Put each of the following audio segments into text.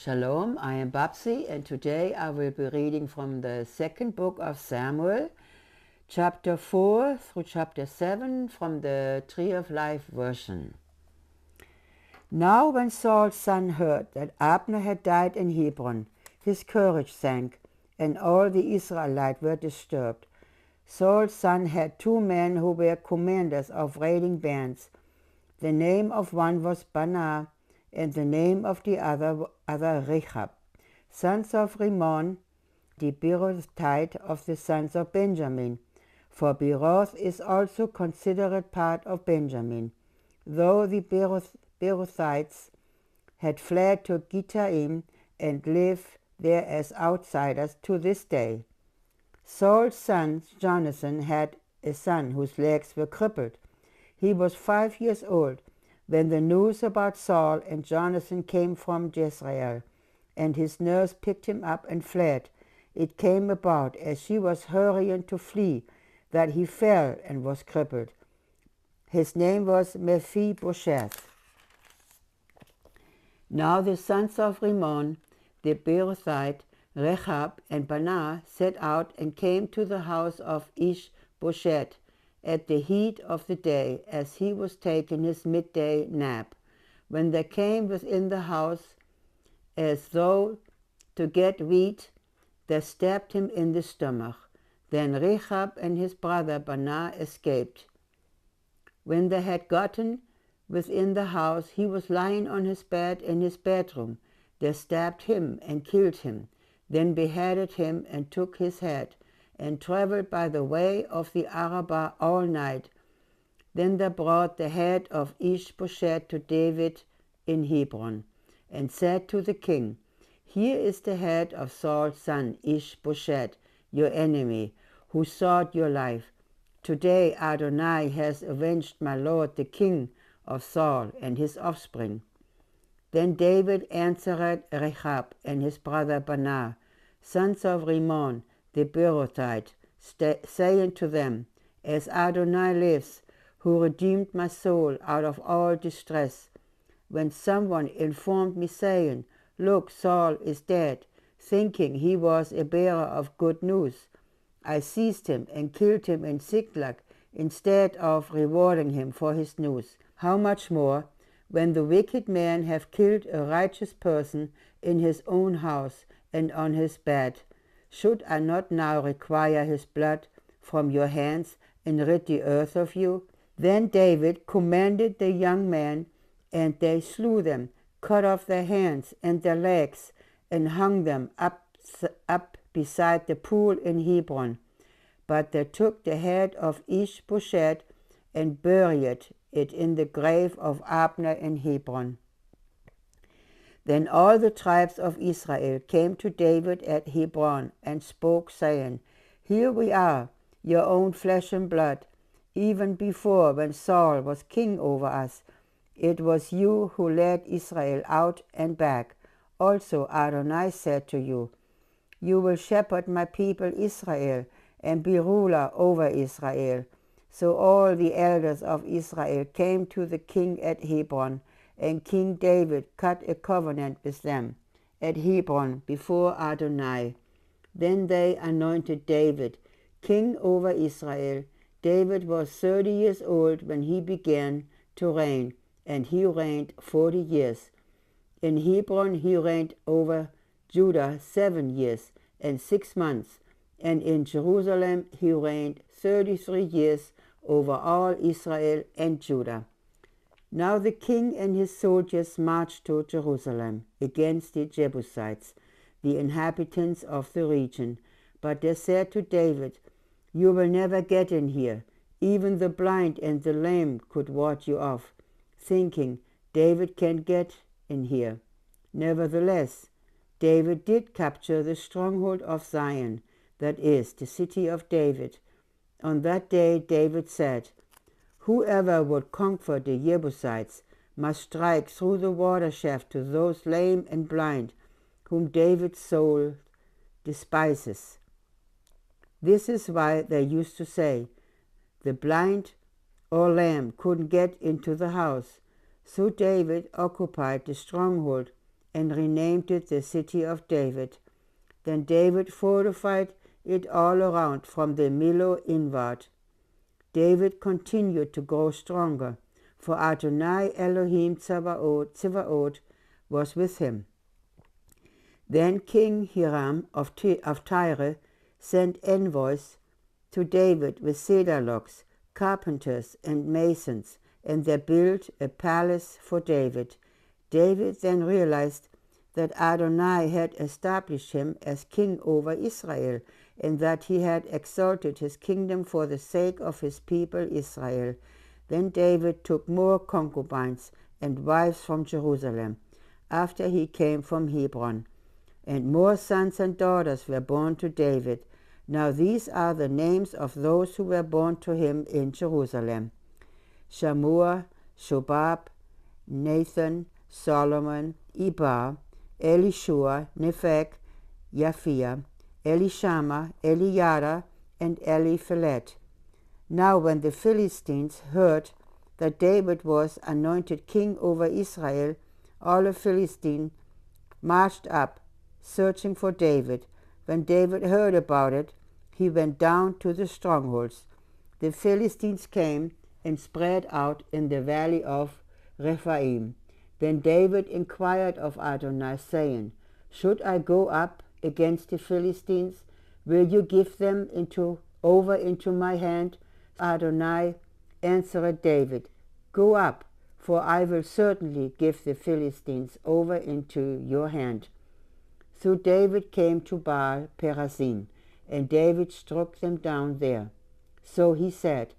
Shalom, I am Babsi, and today I will be reading from the second book of Samuel, chapter 4 through chapter 7 from the Tree of Life version. Now when Saul's son heard that Abner had died in Hebron, his courage sank, and all the Israelites were disturbed. Saul's son had two men who were commanders of raiding bands. The name of one was Banah, and the name of the other Rechab, sons of Rimmon, the Beerothite of the sons of Benjamin. For Beeroth is also considered part of Benjamin, though the Beerothites had fled to Gittaim and live there as outsiders to this day. Saul's son Jonathan had a son whose legs were crippled. He was 5 years old when the news about Saul and Jonathan came from Jezreel, and his nurse picked him up and fled. It came about, as she was hurrying to flee, that he fell and was crippled. His name was Mephibosheth. Now the sons of Rimmon, the Beerothite, Rechab and Banah set out and came to the house of Ish-bosheth at the heat of the day, as he was taking his midday nap. When they came within the house, as though to get wheat, they stabbed him in the stomach. Then Rechab and his brother Banah escaped. When they had gotten within the house, he was lying on his bed in his bedroom. They stabbed him and killed him, then beheaded him and took his head, and traveled by the way of the Arabah all night. Then they brought the head of Ish-bosheth to David in Hebron, and said to the king, "Here is the head of Saul's son Ish-bosheth, your enemy, who sought your life. Today Adonai has avenged my lord the king of Saul and his offspring." Then David answered Rechab and his brother Banah, sons of Rimmon, the Beerothite, saying to them, "As Adonai lives, who redeemed my soul out of all distress, when someone informed me, saying, 'Look, Saul is dead,' thinking he was a bearer of good news, I seized him and killed him in Ziklag instead of rewarding him for his news. How much more, when the wicked man have killed a righteous person in his own house and on his bed, should I not now require his blood from your hands and rid the earth of you?" Then David commanded the young men, and they slew them, cut off their hands and their legs, and hung them up beside the pool in Hebron. But they took the head of Ish-bosheth and buried it in the grave of Abner in Hebron. Then all the tribes of Israel came to David at Hebron and spoke, saying, "Here we are, your own flesh and blood. Even before, when Saul was king over us, it was you who led Israel out and back. Also Adonai said to you, 'You will shepherd my people Israel and be ruler over Israel.'" So all the elders of Israel came to the king at Hebron, and King David cut a covenant with them at Hebron before Adonai. Then they anointed David king over Israel. David was 30 years old when he began to reign, and he reigned 40 years. In Hebron he reigned over Judah 7 years and 6 months, and in Jerusalem he reigned 33 years over all Israel and Judah. Now the king and his soldiers marched to Jerusalem against the Jebusites, the inhabitants of the region. But they said to David, "You will never get in here. Even the blind and the lame could ward you off," thinking, "David can get in here." Nevertheless, David did capture the stronghold of Zion, that is, the city of David. On that day David said, "Whoever would conquer the Jebusites must strike through the water shaft to those lame and blind, whom David's soul despises." This is why they used to say, "The blind or lame couldn't get into the house." So David occupied the stronghold and renamed it the City of David. Then David fortified it all around from the Millo inward. David continued to grow stronger, for Adonai Elohim Tzevaot was with him. Then King Hiram of Tyre sent envoys to David with cedar logs, carpenters and masons, and they built a palace for David. David then realized that Adonai had established him as king over Israel, and that he had exalted his kingdom for the sake of his people Israel. Then David took more concubines and wives from Jerusalem, after he came from Hebron, and more sons and daughters were born to David. Now these are the names of those who were born to him in Jerusalem: Shammua, Shobab, Nathan, Solomon, Eber, Elishua, Nepheg, Japhia, Elishama, Eliada, and Eliphelet. Now when the Philistines heard that David was anointed king over Israel, all of Philistine marched up, searching for David. When David heard about it, he went down to the strongholds. The Philistines came and spread out in the valley of Rephaim. Then David inquired of Adonai, saying, Should I go up against the Philistines? Will you give them over into my hand? Adonai answered David, Go up, for I will certainly give the Philistines over into your hand. So David came to Baal Perazim, and David struck them down there. So he said,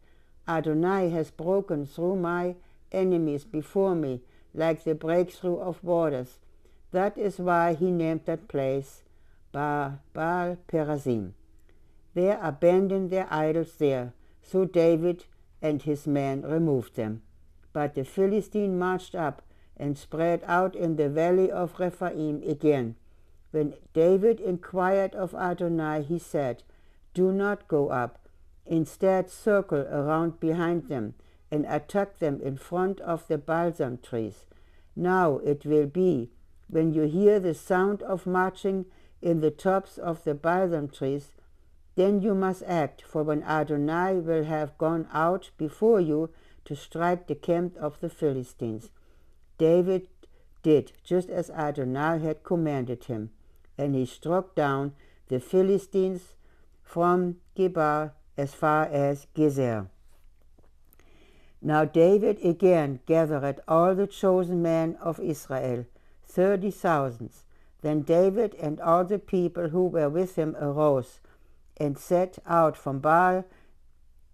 Adonai has broken through my enemies before me, like the breakthrough of waters. That is why he named that place Baal Perazim. They abandoned their idols there, so David and his men removed them. But the Philistine marched up and spread out in the valley of Rephaim again. When David inquired of Adonai, he said, Do not go up. Instead, circle around behind them and attack them in front of the balsam trees. Now it will be, when you hear the sound of marching in the tops of the balsam trees, then you must act, for when Adonai will have gone out before you to strike the camp of the Philistines. David did just as Adonai had commanded him, and he struck down the Philistines from Geba as far as Gezer. Now David again gathered all the chosen men of Israel, 30,000. Then David and all the people who were with him arose and set out from Baal,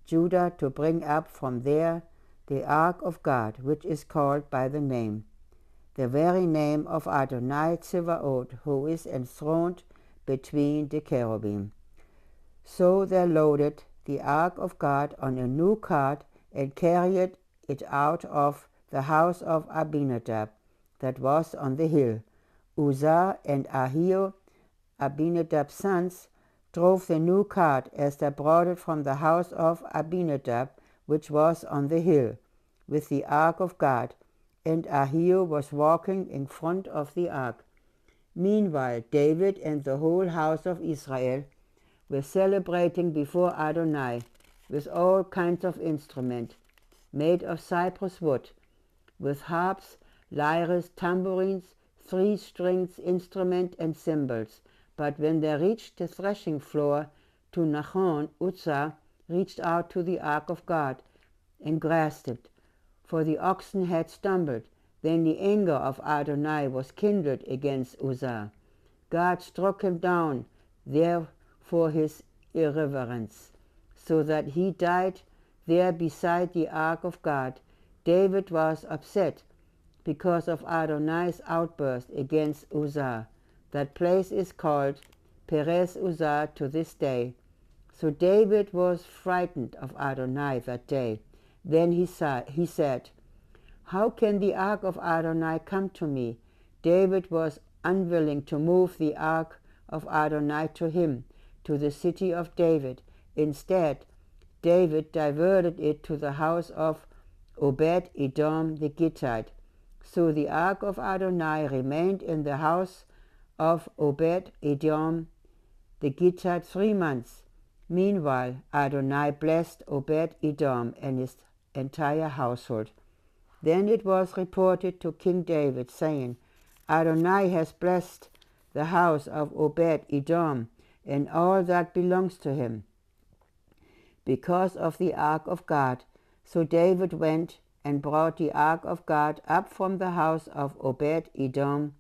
Judah, to bring up from there the ark of God, which is called by the name, the very name of Adonai Tzevaot, who is enthroned between the cherubim. So they loaded the ark of God on a new cart and carried it out of the house of Abinadab that was on the hill. Uzzah and Ahio, Abinadab's sons, drove the new cart as they brought it from the house of Abinadab, which was on the hill, with the ark of God, and Ahio was walking in front of the ark. Meanwhile, David and the whole house of Israel were celebrating before Adonai with all kinds of instruments made of cypress wood, with harps, lyres, tambourines, 3-stringed instruments, and cymbals. But when they reached the threshing floor to Nachon, Uzzah reached out to the ark of God and grasped it, for the oxen had stumbled. Then the anger of Adonai was kindled against Uzzah. God struck him down there for his irreverence, so that he died there beside the ark of God. David was upset because of Adonai's outburst against Uzzah. That place is called Perez Uzzah to this day. So David was frightened of Adonai that day. Then he said, How can the ark of Adonai come to me? David was unwilling to move the ark of Adonai to him, to the city of David. Instead, David diverted it to the house of Obed-Edom the Gittite. So the ark of Adonai remained in the house of Obed-Edom the Gittite 3 months. Meanwhile, Adonai blessed Obed-Edom and his entire household. Then it was reported to King David, saying, Adonai has blessed the house of Obed-Edom and all that belongs to him, because of the ark of God. So David went and brought the ark of God up from the house of Obed-Edom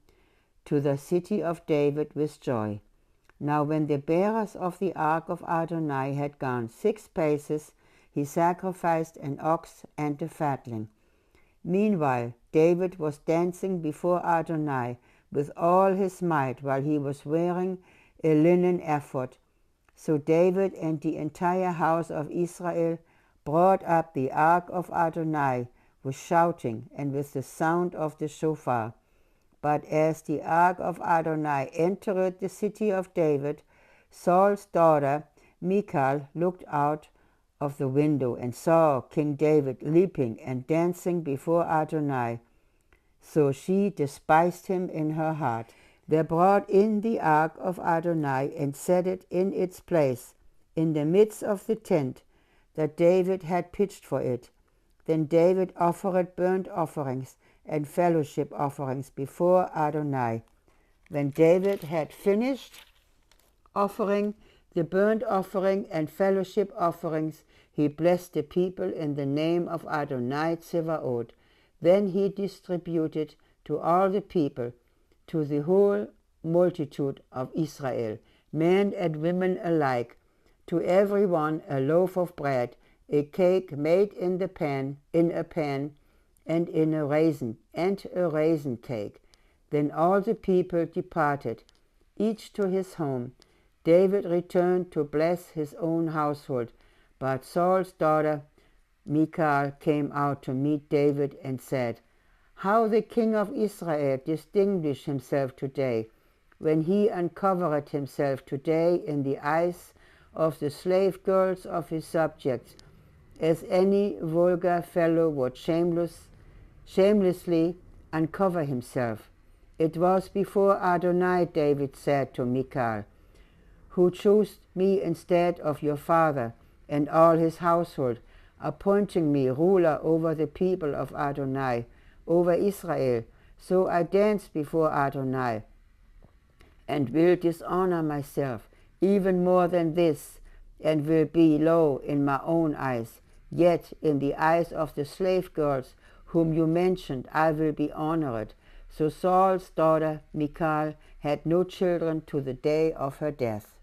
to the city of David with joy. Now when the bearers of the ark of Adonai had gone 6 paces, he sacrificed an ox and a fatling. Meanwhile, David was dancing before Adonai with all his might while he was wearing a linen ephod. So David and the entire house of Israel brought up the ark of Adonai with shouting and with the sound of the shofar. But as the ark of Adonai entered the city of David, Saul's daughter Michal looked out of the window and saw King David leaping and dancing before Adonai. So she despised him in her heart. They brought in the ark of Adonai and set it in its place, in the midst of the tent that David had pitched for it. Then David offered burnt offerings and fellowship offerings before Adonai. When David had finished offering the burnt offering and fellowship offerings, he blessed the people in the name of Adonai Tsevaot. Then he distributed to all the people, to the whole multitude of Israel, men and women alike, to every one a loaf of bread, a cake made in a pan, and a raisin cake. Then all the people departed, each to his home. David returned to bless his own household, but Saul's daughter Michal came out to meet David and said, How the king of Israel distinguished himself today, when he uncovered himself today in the eyes of the slave girls of his subjects, as any vulgar fellow would shamelessly uncover himself. It was before Adonai, David said to Michal, who chose me instead of your father and all his household, appointing me ruler over the people of Adonai, over Israel. So I danced before Adonai, and will dishonor myself even more than this, and will be low in my own eyes. Yet in the eyes of the slave girls whom you mentioned, I will be honored. So Saul's daughter Michal had no children to the day of her death.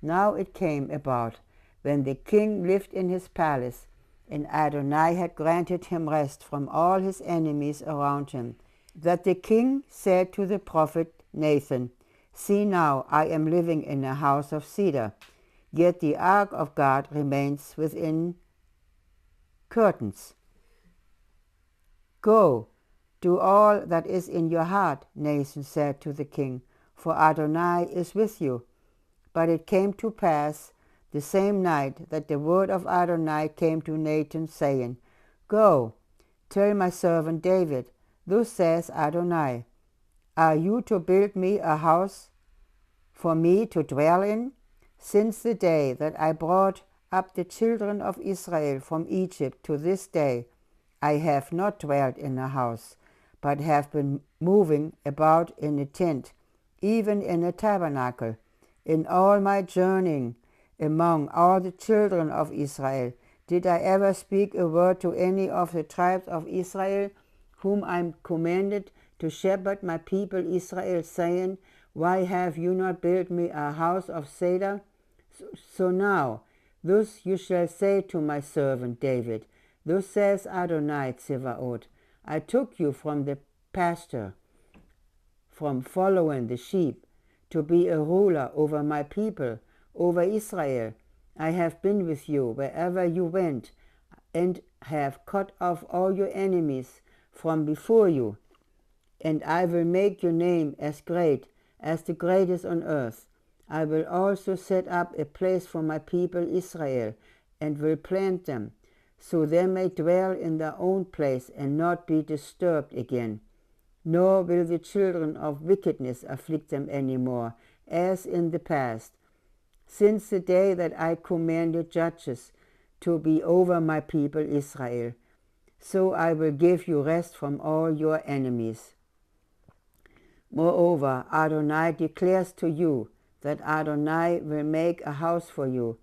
Now it came about, when the king lived in his palace, and Adonai had granted him rest from all his enemies around him, that the king said to the prophet Nathan, See now, I am living in a house of cedar, yet the ark of God remains within curtains. Go, do all that is in your heart, Nathan said to the king, for Adonai is with you. But it came to pass the same night that the word of Adonai came to Nathan, saying, Go, tell my servant David, thus says Adonai, Are you to build me a house for me to dwell in? Since the day that I brought up the children of Israel from Egypt to this day, I have not dwelt in a house, but have been moving about in a tent, even in a tabernacle. In all my journeying among all the children of Israel, did I ever speak a word to any of the tribes of Israel, whom I commanded to shepherd my people Israel, saying, Why have you not built me a house of cedar? So now, thus you shall say to my servant David, Thus says Adonai Tsevaot, I took you from the pasture, from following the sheep, to be a ruler over my people, over Israel. I have been with you wherever you went, and have cut off all your enemies from before you. And I will make your name as great as the greatest on earth. I will also set up a place for my people Israel, and will plant them, so they may dwell in their own place and not be disturbed again. Nor will the children of wickedness afflict them any more, as in the past, since the day that I commanded judges to be over my people Israel. So I will give you rest from all your enemies. Moreover, Adonai declares to you that Adonai will make a house for you.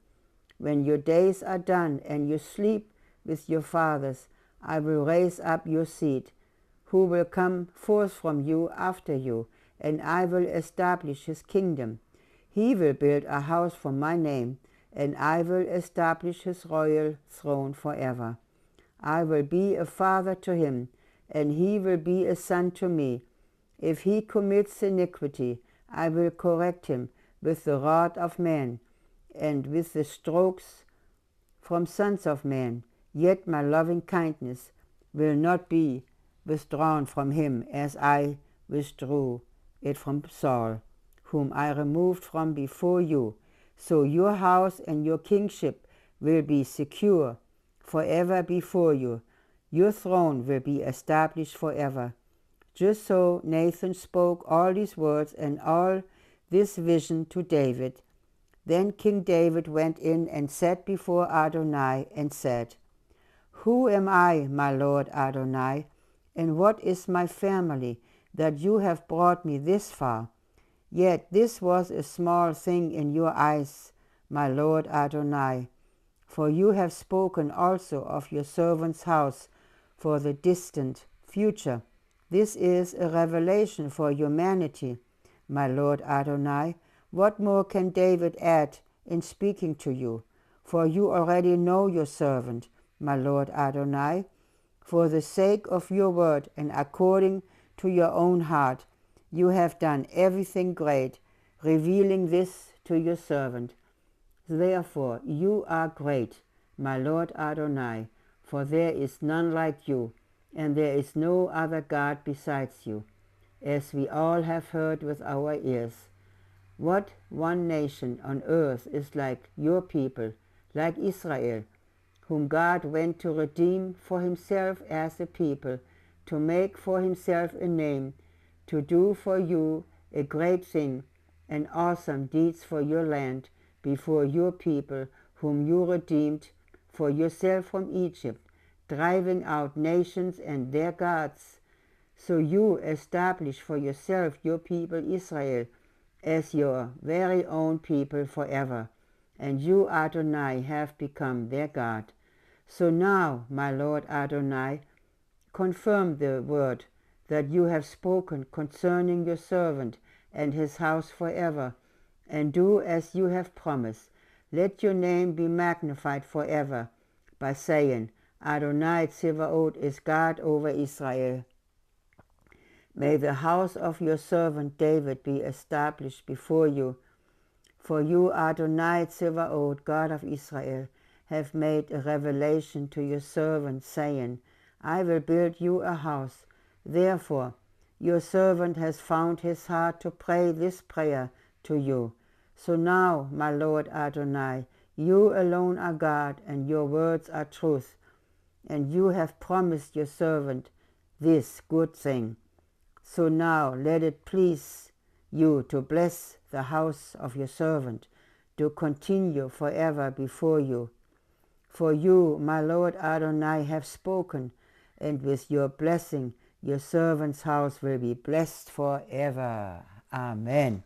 When your days are done and you sleep with your fathers, I will raise up your seed, who will come forth from you after you, and I will establish his kingdom. He will build a house for my name, and I will establish his royal throne forever. I will be a father to him, and he will be a son to me. If he commits iniquity, I will correct him with the rod of man, and with the strokes from sons of men. Yet my loving kindness will not be withdrawn from him, as I withdrew it from Saul, whom I removed from before you. So your house and your kingship will be secure forever before you. Your throne will be established forever. Just so Nathan spoke all these words and all this vision to David. Then King David went in and sat before Adonai and said, Who am I, my Lord Adonai, and what is my family, that you have brought me this far? Yet this was a small thing in your eyes, my Lord Adonai, for you have spoken also of your servant's house for the distant future. This is a revelation for humanity, my Lord Adonai. What more can David add in speaking to you? For you already know your servant, my Lord Adonai. For the sake of your word and according to your own heart, you have done everything great, revealing this to your servant. Therefore you are great, my Lord Adonai, for there is none like you, and there is no other God besides you, as we all have heard with our ears. What one nation on earth is like your people, like Israel, whom God went to redeem for himself as a people, to make for himself a name, to do for you a great thing and awesome deeds for your land before your people, whom you redeemed for yourself from Egypt, driving out nations and their gods. So you establish for yourself your people Israel as your very own people forever, and you, Adonai, have become their God. So now, my Lord Adonai, confirm the word that you have spoken concerning your servant and his house forever, and do as you have promised. Let your name be magnified forever, by saying, Adonai Tzevaot is God over Israel. May the house of your servant David be established before you. For you, Adonai Tzevaot, God of Israel, have made a revelation to your servant, saying, I will build you a house. Therefore, your servant has found his heart to pray this prayer to you. So now, my Lord Adonai, you alone are God, and your words are truth, and you have promised your servant this good thing. So now let it please you to bless the house of your servant, to continue forever before you. For you, my Lord Adonai, have spoken, and with your blessing your servant's house will be blessed forever. Amen.